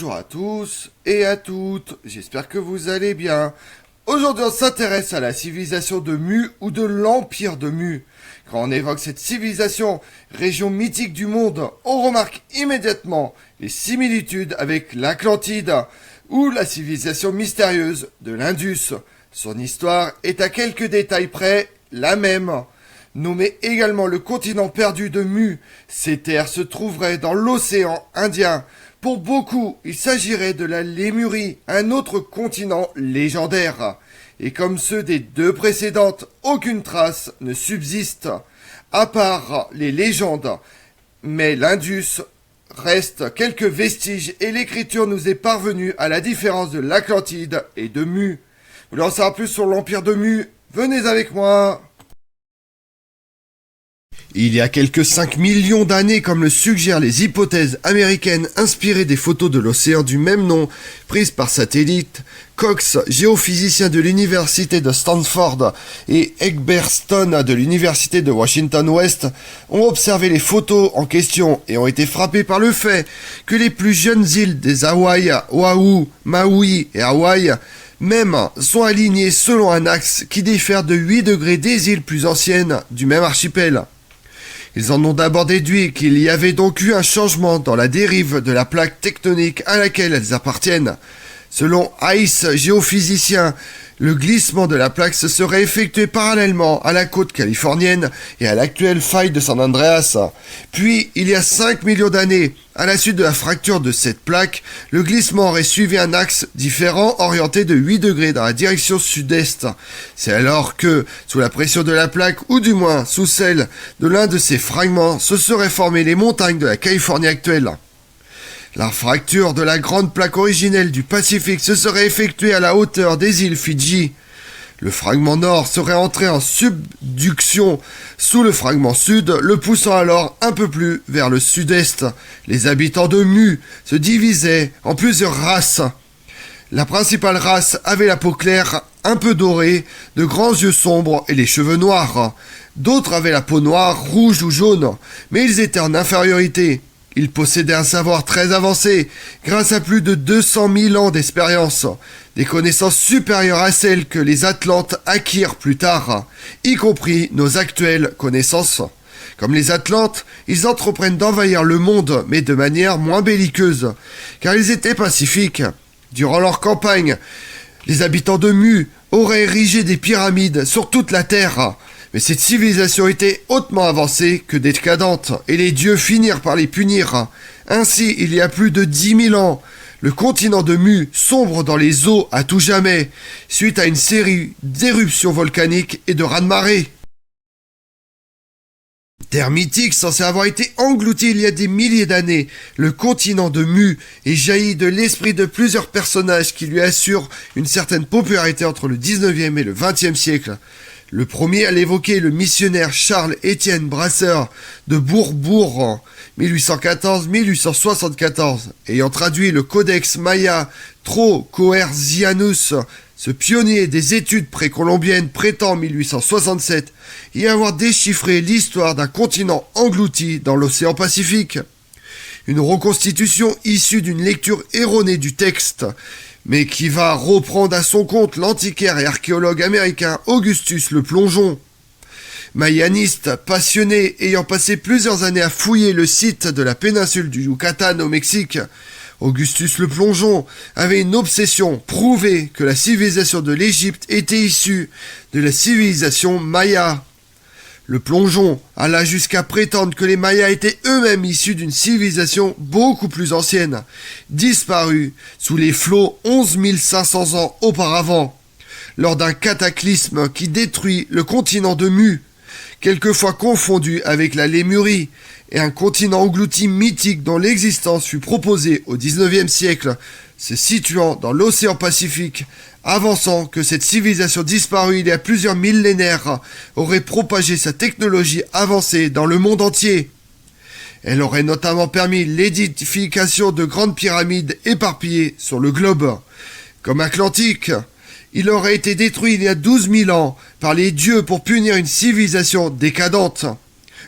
Bonjour à tous et à toutes, j'espère que vous allez bien. Aujourd'hui on s'intéresse à la civilisation de Mu ou de l'Empire de Mu. Quand on évoque cette civilisation, région mythique du monde, on remarque immédiatement les similitudes avec l'Atlantide ou la civilisation mystérieuse de l'Indus. Son histoire est à quelques détails près la même. Nommé également le continent perdu de Mu, ces terres se trouveraient dans l'océan Indien. Pour beaucoup, il s'agirait de la Lémurie, un autre continent légendaire. Et comme ceux des deux précédentes, aucune trace ne subsiste, à part les légendes. Mais l'Indus reste quelques vestiges et l'écriture nous est parvenue à la différence de l'Atlantide et de Mu. Vous voulez en savoir plus sur l'Empire de Mu? Venez avec moi. Il y a quelques 5 millions d'années, comme le suggèrent les hypothèses américaines inspirées des photos de l'océan du même nom prises par satellite, Cox, géophysicien de l'université de Stanford, et Egbert Stone de l'université de Washington-Ouest ont observé les photos en question et ont été frappés par le fait que les plus jeunes îles des Hawaï, Oahu, Maui et Hawaï même sont alignées selon un axe qui diffère de 8 degrés des îles plus anciennes du même archipel. Ils en ont d'abord déduit qu'il y avait donc eu un changement dans la dérive de la plaque tectonique à laquelle elles appartiennent. Selon Ice, géophysicien, le glissement de la plaque se serait effectué parallèlement à la côte californienne et à l'actuelle faille de San Andreas. Puis, il y a 5 millions d'années, à la suite de la fracture de cette plaque, le glissement aurait suivi un axe différent orienté de 8 degrés dans la direction sud-est. C'est alors que, sous la pression de la plaque, ou du moins sous celle de l'un de ses fragments, se seraient formées les montagnes de la Californie actuelle. La fracture de la grande plaque originelle du Pacifique se serait effectuée à la hauteur des îles Fidji. Le fragment nord serait entré en subduction sous le fragment sud, le poussant alors un peu plus vers le sud-est. Les habitants de Mu se divisaient en plusieurs races. La principale race avait la peau claire, un peu dorée, de grands yeux sombres et les cheveux noirs. D'autres avaient la peau noire, rouge ou jaune, mais ils étaient en infériorité. Ils possédaient un savoir très avancé, grâce à plus de 200 000 ans d'expérience, des connaissances supérieures à celles que les Atlantes acquirent plus tard, y compris nos actuelles connaissances. Comme les Atlantes, ils entreprennent d'envahir le monde, mais de manière moins belliqueuse, car ils étaient pacifiques. Durant leur campagne, les habitants de Mu auraient érigé des pyramides sur toute la Terre. Mais cette civilisation était hautement avancée que décadente, et les dieux finirent par les punir. Ainsi, il y a plus de 10 000 ans, le continent de Mu sombre dans les eaux à tout jamais, suite à une série d'éruptions volcaniques et de raz-de-marée. Terre mythique censée avoir été engloutie il y a des milliers d'années, le continent de Mu est jailli de l'esprit de plusieurs personnages qui lui assurent une certaine popularité entre le 19e et le 20e siècle. Le premier à l'évoquer est le missionnaire Charles-Étienne Brasseur de Bourbourg en 1814-1874, ayant traduit le Codex Maya Trocoercianus. Ce pionnier des études précolombiennes prétend en 1867 y avoir déchiffré l'histoire d'un continent englouti dans l'océan Pacifique. Une reconstitution issue d'une lecture erronée du texte, mais qui va reprendre à son compte l'antiquaire et archéologue américain Augustus Le Plongeon. Mayaniste, passionné, ayant passé plusieurs années à fouiller le site de la péninsule du Yucatan au Mexique, Augustus Le Plongeon avait une obsession, prouver que la civilisation de l'Égypte était issue de la civilisation Maya. Le Plongeon alla jusqu'à prétendre que les Mayas étaient eux-mêmes issus d'une civilisation beaucoup plus ancienne, disparue sous les flots 11 500 ans auparavant, lors d'un cataclysme qui détruit le continent de Mu, quelquefois confondu avec la Lémurie, et un continent englouti mythique dont l'existence fut proposée au XIXe siècle, se situant dans l'océan Pacifique, avançant que cette civilisation disparue il y a plusieurs millénaires aurait propagé sa technologie avancée dans le monde entier. Elle aurait notamment permis l'édification de grandes pyramides éparpillées sur le globe. Comme Atlantique, il aurait été détruit il y a 12 000 ans par les dieux pour punir une civilisation décadente.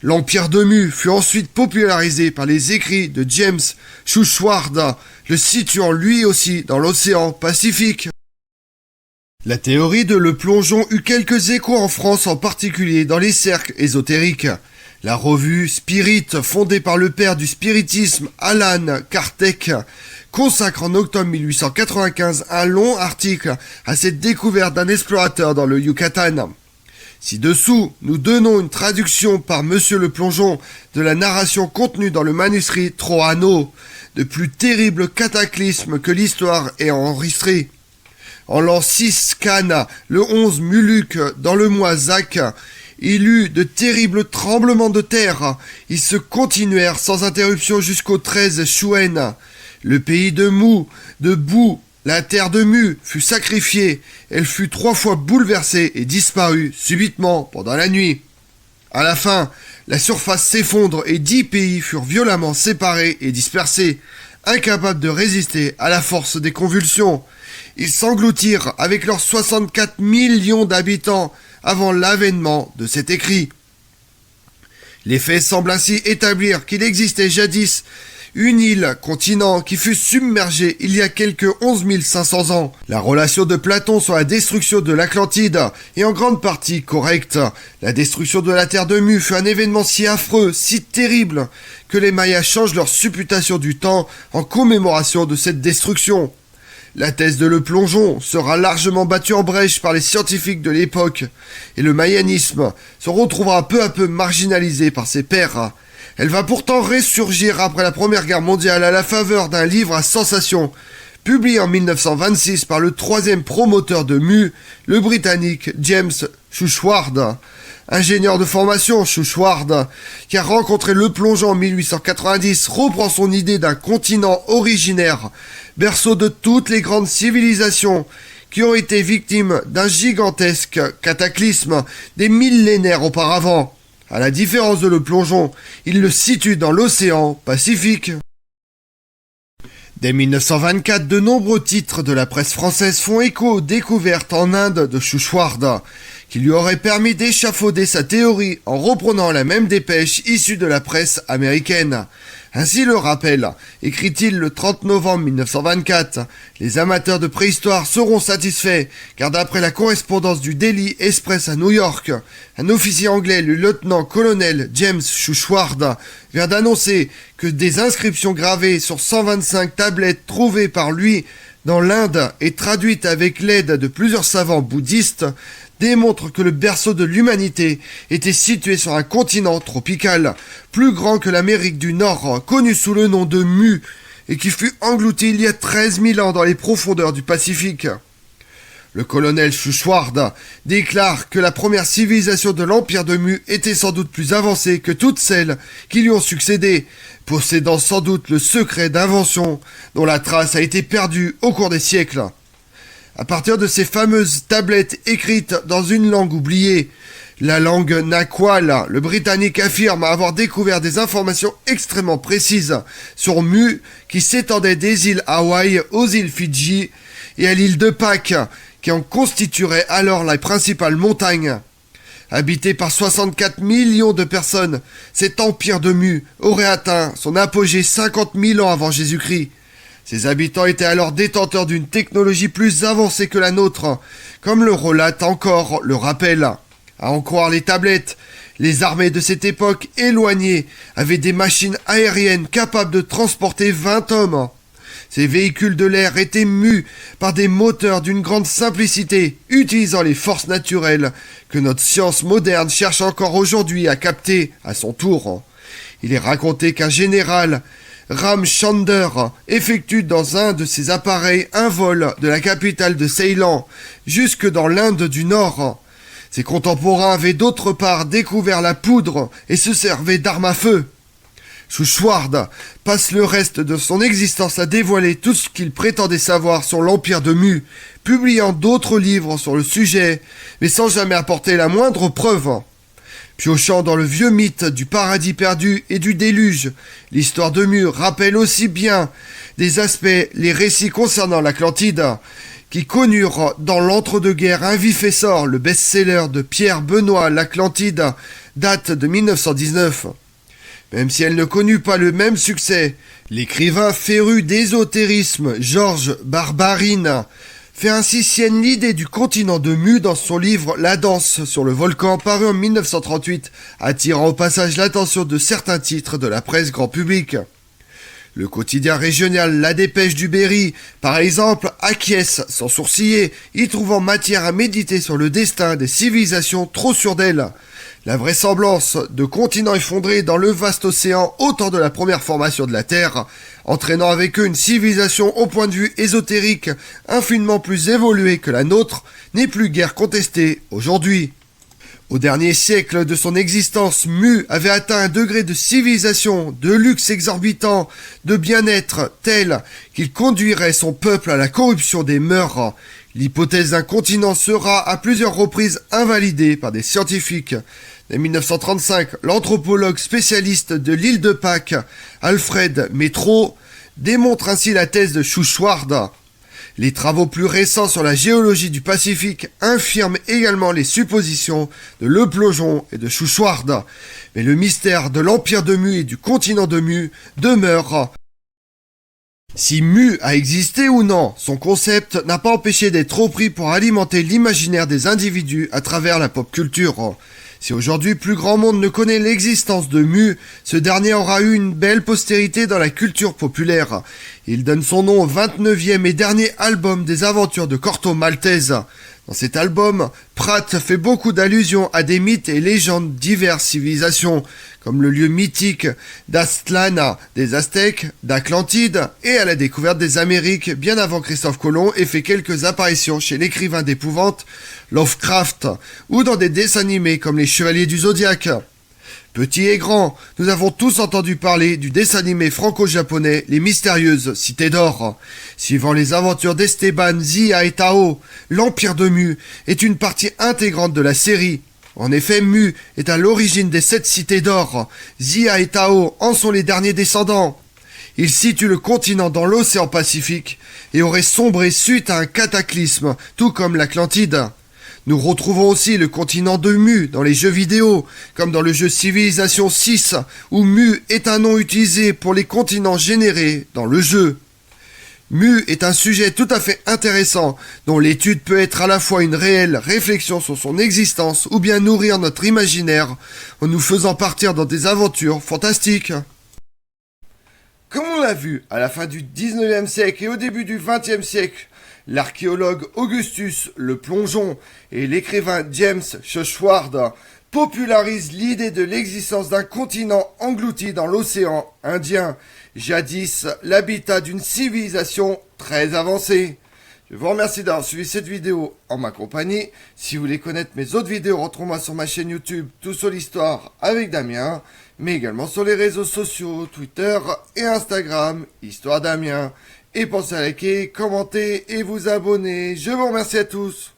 L'empire de Mu fut ensuite popularisé par les écrits de James Schuchward, le situant lui aussi dans l'océan Pacifique. La théorie de le plongeon eut quelques échos en France, en particulier dans les cercles ésotériques. La revue Spirit, fondée par le père du spiritisme Alan Kardec, consacre en octobre 1895 un long article à cette découverte d'un explorateur dans le Yucatan. Ci-dessous, nous donnons une traduction par Monsieur le Plongeon de la narration contenue dans le manuscrit Troano, de plus terrible cataclysme que l'histoire ait enregistré. En l'an 6 Cannes, le 11 Muluc, dans le mois Zak, il eut de terribles tremblements de terre. Ils se continuèrent sans interruption jusqu'au 13 Chouen. Le pays de Mu, de Bou, la terre de Mu, fut sacrifiée. Elle fut 3 fois bouleversée et disparut subitement pendant la nuit. À la fin, la surface s'effondre et 10 pays furent violemment séparés et dispersés, incapables de résister à la force des convulsions. Ils s'engloutirent avec leurs 64 millions d'habitants avant l'avènement de cet écrit. Les faits semblent ainsi établir qu'il existait jadis une île, continent, qui fut submergée il y a quelques 11 500 ans. La relation de Platon sur la destruction de l'Atlantide est en grande partie correcte. La destruction de la terre de Mu fut un événement si affreux, si terrible, que les Mayas changent leur supputation du temps en commémoration de cette destruction. La thèse de le plongeon sera largement battue en brèche par les scientifiques de l'époque, et le mayanisme se retrouvera peu à peu marginalisé par ses pairs. Elle va pourtant ressurgir après la Première Guerre mondiale à la faveur d'un livre à sensation, publié en 1926 par le troisième promoteur de Mu, le Britannique James Schuchward. Ingénieur de formation, Schuchward, qui a rencontré le plongeon en 1890, reprend son idée d'un continent originaire, berceau de toutes les grandes civilisations qui ont été victimes d'un gigantesque cataclysme des millénaires auparavant. À la différence de le plongeon, il le situe dans l'océan Pacifique. Dès 1924, de nombreux titres de la presse française font écho aux découvertes en Inde de Schuchward, qui lui aurait permis d'échafauder sa théorie en reprenant la même dépêche issue de la presse américaine. Ainsi le rappelle, écrit-il le 30 novembre 1924, les amateurs de préhistoire seront satisfaits, car d'après la correspondance du Daily Express à New York, un officier anglais, le lieutenant-colonel James Schuchward, vient d'annoncer que des inscriptions gravées sur 125 tablettes trouvées par lui dans l'Inde et traduites avec l'aide de plusieurs savants bouddhistes démontrent que le berceau de l'humanité était situé sur un continent tropical, plus grand que l'Amérique du Nord, connu sous le nom de Mu, et qui fut englouti il y a 13 000 ans dans les profondeurs du Pacifique. Le colonel Schuchward déclare que la première civilisation de l'Empire de Mu était sans doute plus avancée que toutes celles qui lui ont succédé, possédant sans doute le secret d'invention dont la trace a été perdue au cours des siècles. À partir de ces fameuses tablettes écrites dans une langue oubliée, la langue Naqual, le Britannique affirme avoir découvert des informations extrêmement précises sur Mu qui s'étendait des îles Hawaï aux îles Fidji et à l'île de Pâques, qui en constituerait alors la principale montagne. Habité par 64 millions de personnes, cet empire de Mu aurait atteint son apogée 50 000 ans avant Jésus-Christ. Ses habitants étaient alors détenteurs d'une technologie plus avancée que la nôtre, comme le relate encore le rappel. À en croire les tablettes, les armées de cette époque éloignée avaient des machines aériennes capables de transporter 20 hommes. Ces véhicules de l'air étaient mus par des moteurs d'une grande simplicité, utilisant les forces naturelles que notre science moderne cherche encore aujourd'hui à capter à son tour. Il est raconté qu'un général, Ramchander, effectue dans un de ses appareils un vol de la capitale de Ceylan jusque dans l'Inde du Nord. Ses contemporains avaient d'autre part découvert la poudre et se servaient d'armes à feu. Schuchward passe le reste de son existence à dévoiler tout ce qu'il prétendait savoir sur l'Empire de Mu, publiant d'autres livres sur le sujet, mais sans jamais apporter la moindre preuve. Piochant dans le vieux mythe du paradis perdu et du déluge, l'histoire de Mu rappelle aussi bien des aspects les récits concernant l'Atlantide, qui connurent dans l'entre-deux-guerres un vif essor. Le best-seller de Pierre Benoît, L'Atlantide, date de 1919. Même si elle ne connut pas le même succès, l'écrivain féru d'ésotérisme Georges Barbarine fait ainsi sienne l'idée du continent de Mu dans son livre La danse sur le volcan paru en 1938, attirant au passage l'attention de certains titres de la presse grand public. Le quotidien régional La Dépêche du Berry, par exemple, acquiesce sans sourciller, y trouvant matière à méditer sur le destin des civilisations trop sûres d'elles. La vraisemblance de continents effondrés dans le vaste océan au temps de la première formation de la Terre, entraînant avec eux une civilisation au point de vue ésotérique infiniment plus évoluée que la nôtre, n'est plus guère contestée aujourd'hui. Au dernier siècle de son existence, Mu avait atteint un degré de civilisation, de luxe exorbitant, de bien-être tel qu'il conduirait son peuple à la corruption des mœurs. L'hypothèse d'un continent sera à plusieurs reprises invalidée par des scientifiques. Dès 1935, l'anthropologue spécialiste de l'île de Pâques, Alfred Métro, démontre ainsi la thèse de Schuschward. Les travaux plus récents sur la géologie du Pacifique infirment également les suppositions de Le Plongeon et de Schuschward. Mais le mystère de l'empire de Mu et du continent de Mu demeure. Si Mu a existé ou non, son concept n'a pas empêché d'être repris pour alimenter l'imaginaire des individus à travers la pop culture. Si aujourd'hui plus grand monde ne connaît l'existence de Mu, ce dernier aura eu une belle postérité dans la culture populaire. Il donne son nom au 29e et dernier album des aventures de Corto Maltese. Dans cet album, Pratt fait beaucoup d'allusions à des mythes et légendes diverses civilisations, comme le lieu mythique d'Aztlán des Aztèques, d'Atlantide, et à la découverte des Amériques bien avant Christophe Colomb, et fait quelques apparitions chez l'écrivain d'épouvante Lovecraft, ou dans des dessins animés comme les Chevaliers du Zodiaque. Petits et grands, nous avons tous entendu parler du dessin animé franco-japonais Les Mystérieuses Cités d'Or. Suivant les aventures d'Esteban Zia et Tao, l'Empire de Mu est une partie intégrante de la série. En effet, Mu est à l'origine des 7 cités d'or. Zia et Tao en sont les derniers descendants. Ils situent le continent dans l'océan Pacifique et auraient sombré suite à un cataclysme, tout comme l'Atlantide. Nous retrouvons aussi le continent de Mu dans les jeux vidéo, comme dans le jeu Civilization 6, où Mu est un nom utilisé pour les continents générés dans le jeu. Mu est un sujet tout à fait intéressant, dont l'étude peut être à la fois une réelle réflexion sur son existence ou bien nourrir notre imaginaire en nous faisant partir dans des aventures fantastiques. Comme on l'a vu, à la fin du 19e siècle et au début du 20e siècle, l'archéologue Augustus Le Plongeon et l'écrivain James Schuschward popularisent l'idée de l'existence d'un continent englouti dans l'océan Indien, jadis l'habitat d'une civilisation très avancée. Je vous remercie d'avoir suivi cette vidéo en ma compagnie. Si vous voulez connaître mes autres vidéos, retrouvez-moi sur ma chaîne YouTube Tout sur l'Histoire avec Damien, mais également sur les réseaux sociaux Twitter et Instagram Histoire Damien. Et pensez à liker, commenter et vous abonner. Je vous remercie à tous.